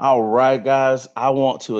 All right, guys. I want to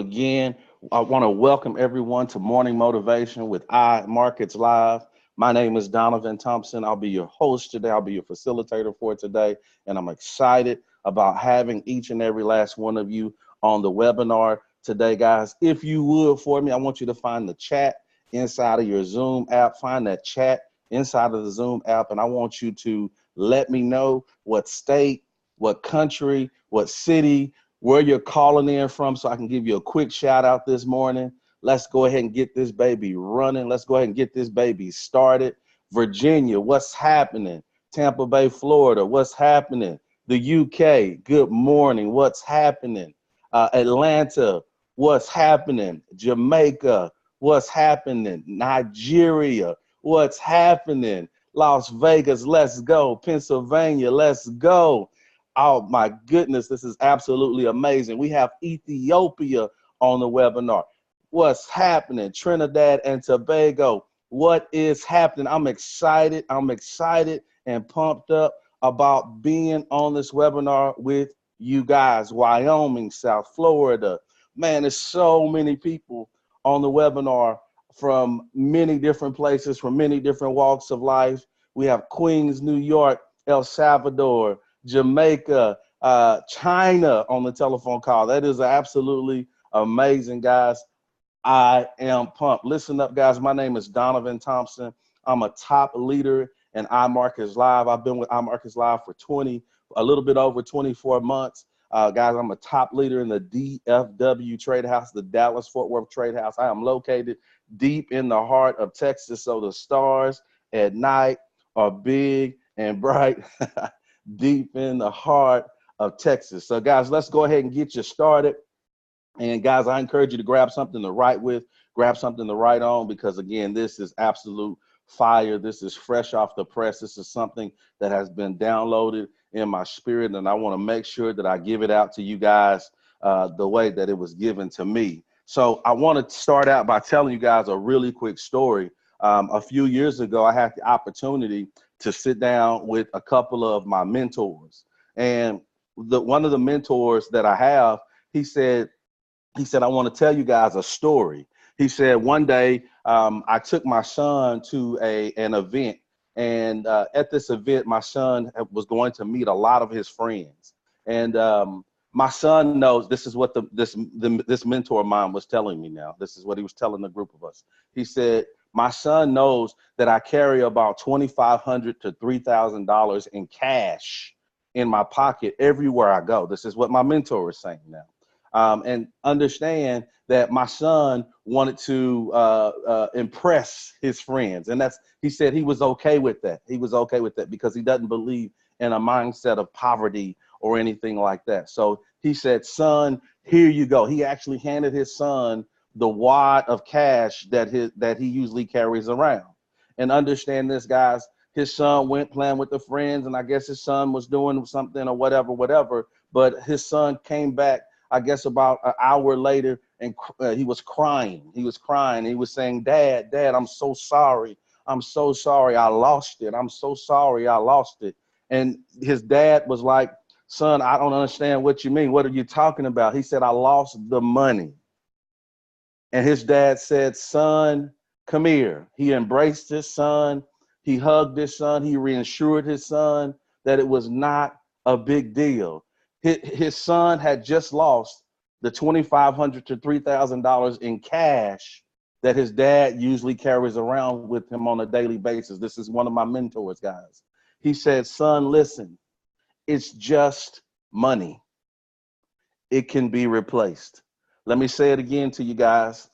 welcome everyone to Morning Motivation with IMarketsLive. My name is Donovan Thompson. I'll be your host today. I'll be your facilitator for today. And I'm excited about having each and every last one of you on the webinar today, guys. If you would, for me, I want you to find the chat inside of your Zoom app. Find that chat inside of the Zoom app. And I want you to let me know what state, what country, what city, where you're calling in from so I can give you a quick shout out this morning. Let's go ahead and get this baby running. Let's go ahead and get this baby started. Virginia, what's happening? Tampa Bay, Florida, what's happening? The UK, good morning. What's happening? Atlanta, what's happening? Jamaica, what's happening? Nigeria, what's happening? Las Vegas, let's go. Pennsylvania, let's go. Oh my goodness, this is absolutely amazing. We have Ethiopia on the webinar. What's happening? Trinidad and Tobago. What is happening? I'm excited. I'm excited and pumped up about being on this webinar with you guys. Wyoming, South Florida. Man, there's so many people on the webinar from many different places, from many different walks of life. We have Queens, New York, El Salvador, Jamaica, China on the telephone call. That is absolutely amazing, guys. I am pumped. Listen up, guys. My name is Donovan Thompson. I'm a top leader in IMarketsLive. I've been with IMarketsLive for a little bit over 24 months. Guys, I'm a top leader in the DFW Trade House, the Dallas Fort Worth Trade House. I am located deep in the heart of Texas, so the stars at night are big and bright. Deep in the heart of Texas. So guys, let's go ahead and get you started. And guys, I encourage you to grab something to write with, grab something to write on, because again, this is absolute fire. This is fresh off the press. This is something that has been downloaded in my spirit, and I want to make sure that I give it out to you guys the way that it was given to me. So I want to start out by telling you guys a really quick story. A few years ago, I had the opportunity to sit down with a couple of my mentors. And one of the mentors that I have, he said, I want to tell you guys a story. He said, one day I took my son to an event. And at this event, my son was going to meet a lot of his friends. And my son knows, this is what this mentor of mine was telling me now. This is what he was telling the group of us. He said, my son knows that I carry about $2,500 to $3,000 in cash in my pocket everywhere I go. This is what my mentor is saying now. And understand that my son wanted to impress his friends. And he said he was okay with that. He was okay with that because he doesn't believe in a mindset of poverty or anything like that. So he said, son, here you go. He actually handed his son the wad of cash that he usually carries around. And understand this, guys, his son went playing with the friends, and I guess his son was doing something or whatever, but his son came back, I guess about an hour later, and he was crying. He was crying. He was saying, Dad, I'm so sorry. I'm so sorry. I lost it. I'm so sorry. I lost it. And his dad was like, son, I don't understand what you mean. What are you talking about? He said, I lost the money. And his dad said, son, come here. He embraced his son. He hugged his son. He reassured his son that it was not a big deal. His son had just lost the $2,500 to $3,000 in cash that his dad usually carries around with him on a daily basis. This is one of my mentors, guys. He said, son, listen, it's just money. It can be replaced. Let me say it again to you guys.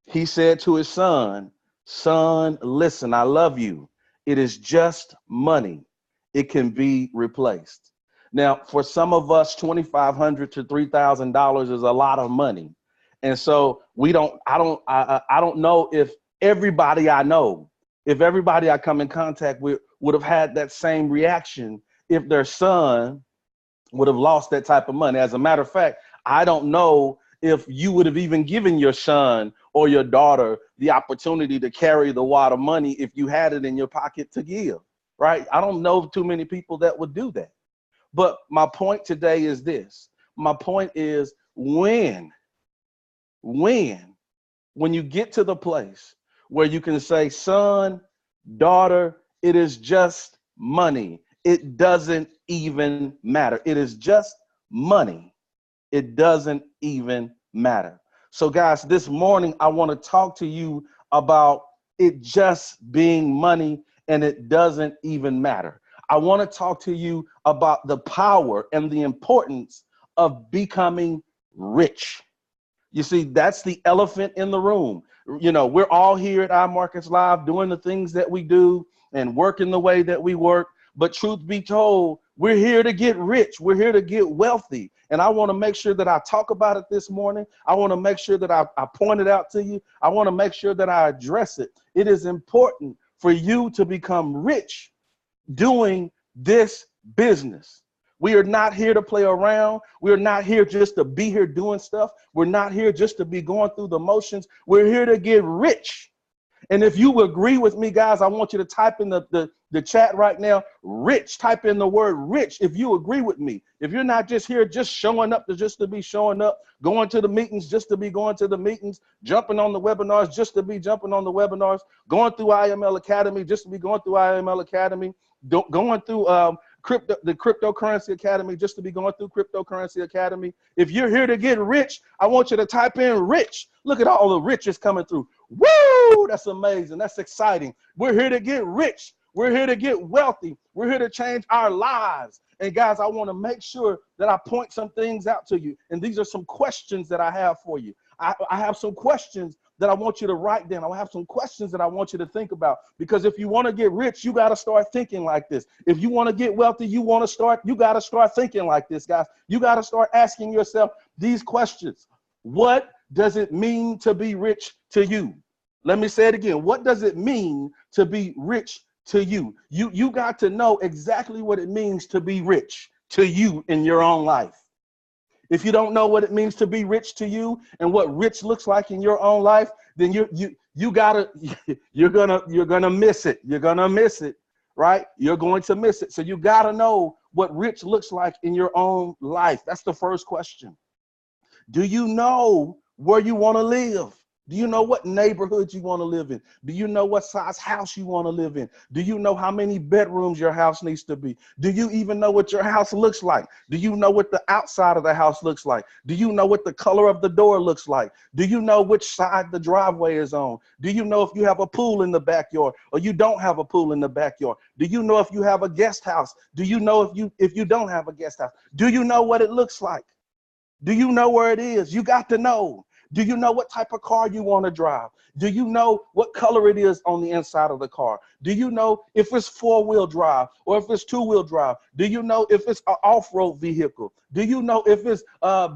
He said to his son, son, listen, I love you. It is just money. It can be replaced. Now, for some of us, $2,500 to $3,000 is a lot of money. And so I don't know if everybody I know, if everybody I come in contact with would have had that same reaction if their son would have lost that type of money. As a matter of fact, I don't know if you would have even given your son or your daughter the opportunity to carry the wad of money if you had it in your pocket to give, right? I don't know too many people that would do that. But my point today is this. my point is when you get to the place where you can say, son, daughter, it is just money. It doesn't even matter. It is just money. It doesn't even matter. So guys, this morning, I want to talk to you about it just being money and it doesn't even matter. I want to talk to you about the power and the importance of becoming rich. You see, that's the elephant in the room. You know, we're all here at IMarketsLive doing the things that we do and working the way that we work. But truth be told, we're here to get rich. We're here to get wealthy. And I want to make sure that I talk about it this morning. I want to make sure that I point it out to you. I want to make sure that I address it. It is important for you to become rich doing this business. We are not here to play around. We're not here just to be here doing stuff. We're not here just to be going through the motions. We're here to get rich. And if you agree with me, guys, I want you to type in the chat right now, rich, type in the word rich if you agree with me. If you're not just here just showing up just to be showing up, going to the meetings just to be going to the meetings, jumping on the webinars just to be jumping on the webinars, going through IML Academy just to be going through IML Academy, going through the Cryptocurrency Academy just to be going through Cryptocurrency Academy. If you're here to get rich, I want you to type in rich. Look at all the riches coming through. Woo! That's amazing. That's exciting. We're here to get rich. We're here to get wealthy. We're here to change our lives. And guys, I want to make sure that I point some things out to you. And these are some questions that I have for you. I have some questions that I want you to write down. I have some questions that I want you to think about, because if you want to get rich, you got to start thinking like this. If you want to get wealthy, you got to start thinking like this, guys. You got to start asking yourself these questions. What does it mean to be rich to you? Let me say it again. What does it mean to be rich to you? You got to know exactly what it means to be rich to you in your own life. If you don't know what it means to be rich to you and what rich looks like in your own life, then you're gonna miss it. You're gonna miss it, right? You're going to miss it. So you gotta know what rich looks like in your own life. That's the first question. Do you know where you want to live? Do you know what neighborhood you want to live in? Do you know what size house you want to live in? Do you know how many bedrooms your house needs to be? Do you even know what your house looks like? Do you know what the outside of the house looks like? Do you know what the color of the door looks like? Do you know which side the driveway is on? Do you know if you have a pool in the backyard or you don't have a pool in the backyard? Do you know if you have a guest house? Do you know if you don't have a guest house? Do you know what it looks like? Do you know where it is? You got to know. Do you know what type of car you want to drive? Do you know what color it is on the inside of the car? Do you know if it's 4-wheel drive or if it's 2-wheel drive? Do you know if it's an off-road vehicle? Do you know if it's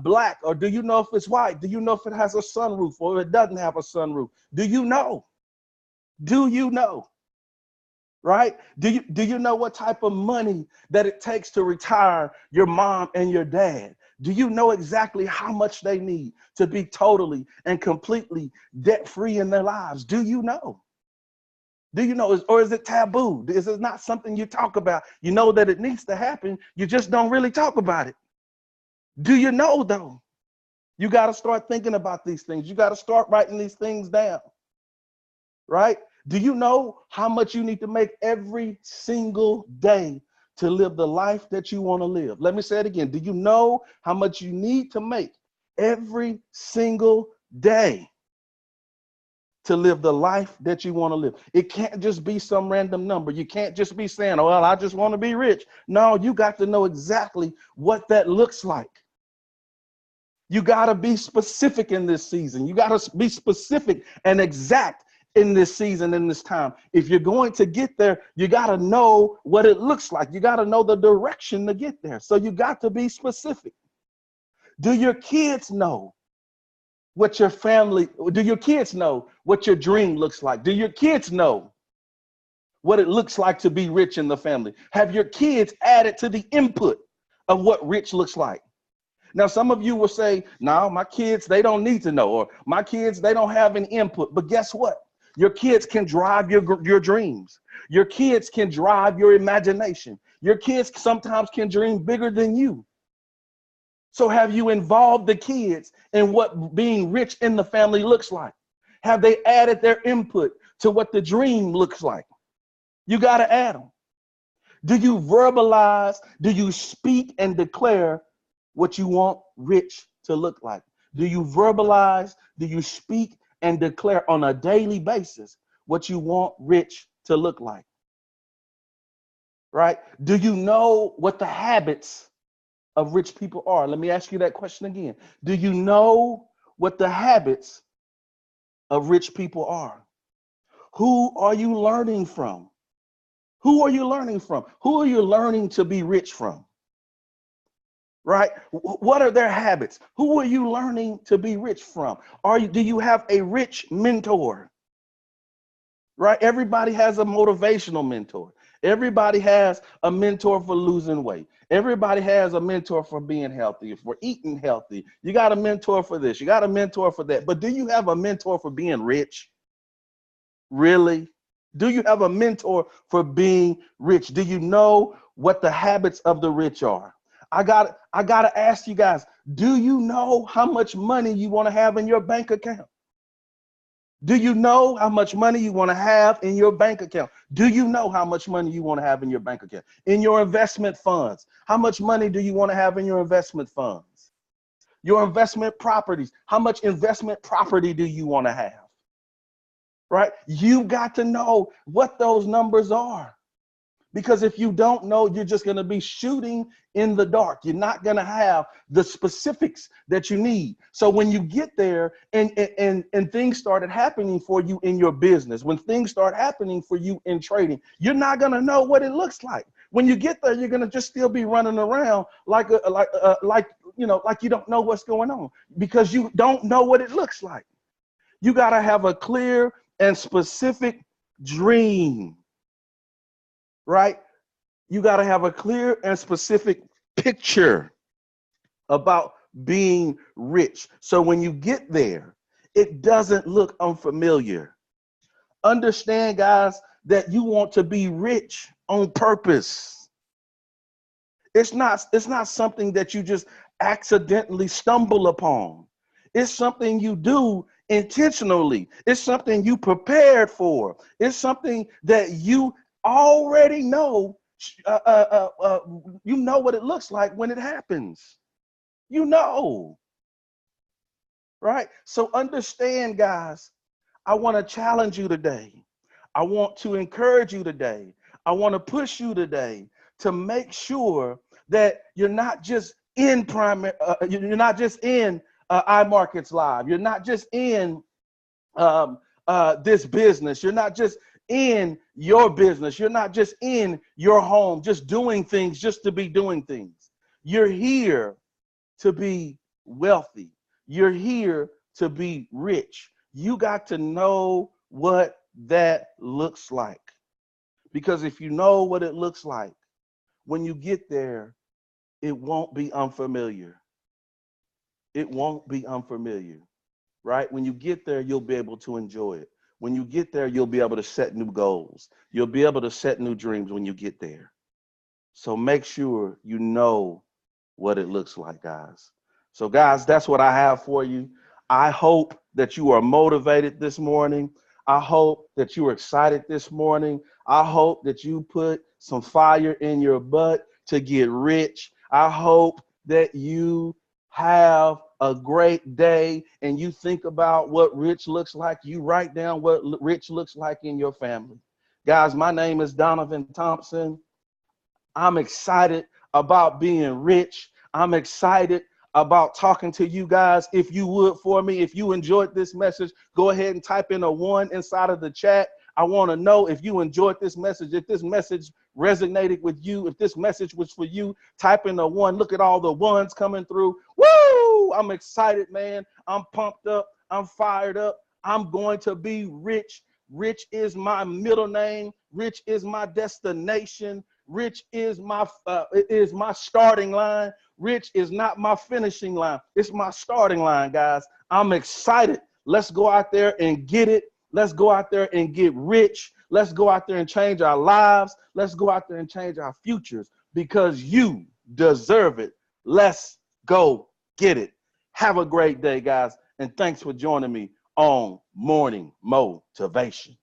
black, or do you know if it's white? Do you know if it has a sunroof or it doesn't have a sunroof? Do you know? Do you know? Right? Do you know what type of money that it takes to retire your mom and your dad? Do you know exactly how much they need to be totally and completely debt-free in their lives? Do you know? Do you know? Or is it taboo? Is it not something you talk about? You know that it needs to happen. You just don't really talk about it. Do you know, though? You got to start thinking about these things. You got to start writing these things down. Right? Do you know how much you need to make every single day to live the life that you want to live? Let me say it again. Do you know how much you need to make every single day to live the life that you want to live? It can't just be some random number. You can't just be saying, oh, well, I just want to be rich. No, you got to know exactly what that looks like. You got to be specific in this season. You got to be specific and exact in this season, in this time. If you're going to get there, you got to know what it looks like. You got to know the direction to get there. So you got to be specific. Do your kids know what your family, do your kids know what your dream looks like? Do your kids know what it looks like to be rich in the family? Have your kids added to the input of what rich looks like? Now, some of you will say, no, my kids, they don't need to know, or my kids, they don't have any input. But guess what? Your kids can drive your dreams. Your kids can drive your imagination. Your kids sometimes can dream bigger than you. So have you involved the kids in what being rich in the family looks like? Have they added their input to what the dream looks like? You got to add them. Do you verbalize? Do you speak and declare what you want rich to look like? Do you verbalize? Do you speak and declare on a daily basis what you want rich to look like? Right? Do you know what the habits of rich people are? Let me ask you that question again. Do you know what the habits of rich people are? Who are you learning from? Who are you learning from? Who are you learning to be rich from? Right? What are their habits? Who are you learning to be rich from? Do you have a rich mentor? Right? Everybody has a motivational mentor. Everybody has a mentor for losing weight. Everybody has a mentor for being healthy, for eating healthy. You got a mentor for this. You got a mentor for that. But do you have a mentor for being rich? Really? Do you have a mentor for being rich? Do you know what the habits of the rich are? I got to ask you guys, do you know how much money you want to have in your bank account? Do you know how much money you want to have in your bank account? Do you know how much money you want to have in your bank account? In your investment funds, how much money do you want to have in your investment funds? Your investment properties, how much investment property do you want to have? Right? You got to know what those numbers are. Because if you don't know, you're just going to be shooting in the dark. You're not going to have the specifics that you need. So when you get there and things started happening for you in your business, when things start happening for you in trading, you're not going to know what it looks like. When you get there, you're going to just still be running around like you don't know what's going on because you don't know what it looks like. You got to have a clear and specific dream. Right? You got to have a clear and specific picture about being rich. So when you get there, it doesn't look unfamiliar. Understand, guys, that you want to be rich on purpose. It's not something that you just accidentally stumble upon. It's something you do intentionally. It's something you prepared for. It's something that you already know. You know what it looks like when it happens. You know. Right? So understand, guys, I want to challenge you today. I want to encourage you today. I want to push you today to make sure that you're not just in you're not just in IMarketsLive. You're not just in this business. You're not just in your business. You're not just in your home, just doing things just to be doing things. You're here to be wealthy. You're here to be rich. You got to know what that looks like. Because if you know what it looks like, when you get there, it won't be unfamiliar. It won't be unfamiliar, right? When you get there, you'll be able to enjoy it. When you get there, you'll be able to set new goals. You'll be able to set new dreams when you get there. So make sure you know what it looks like, guys. So guys, that's what I have for you. I hope that you are motivated this morning. I hope that you are excited this morning. I hope that you put some fire in your butt to get rich. I hope that you have a great day and you think about what rich looks like. You write down what rich looks like in your family. Guys, my name is Donovan Thompson. I'm excited about being rich. I'm excited about talking to you guys. If you would, for me, if you enjoyed this message, go ahead and type in a 1 inside of the chat. I want to know if you enjoyed this message, if this message resonated with you, if this message was for you, type in a 1. Look at all the 1s coming through. Woo! I'm excited, man. I'm pumped up. I'm fired up. I'm going to be rich. Rich is my middle name. Rich is my destination. Rich is my starting line. Rich is not my finishing line. It's my starting line, guys. I'm excited. Let's go out there and get it. Let's go out there and get rich. Let's go out there and change our lives. Let's go out there and change our futures because you deserve it. Let's Go get it. Have a great day, guys. And thanks for joining me on Morning Motivation.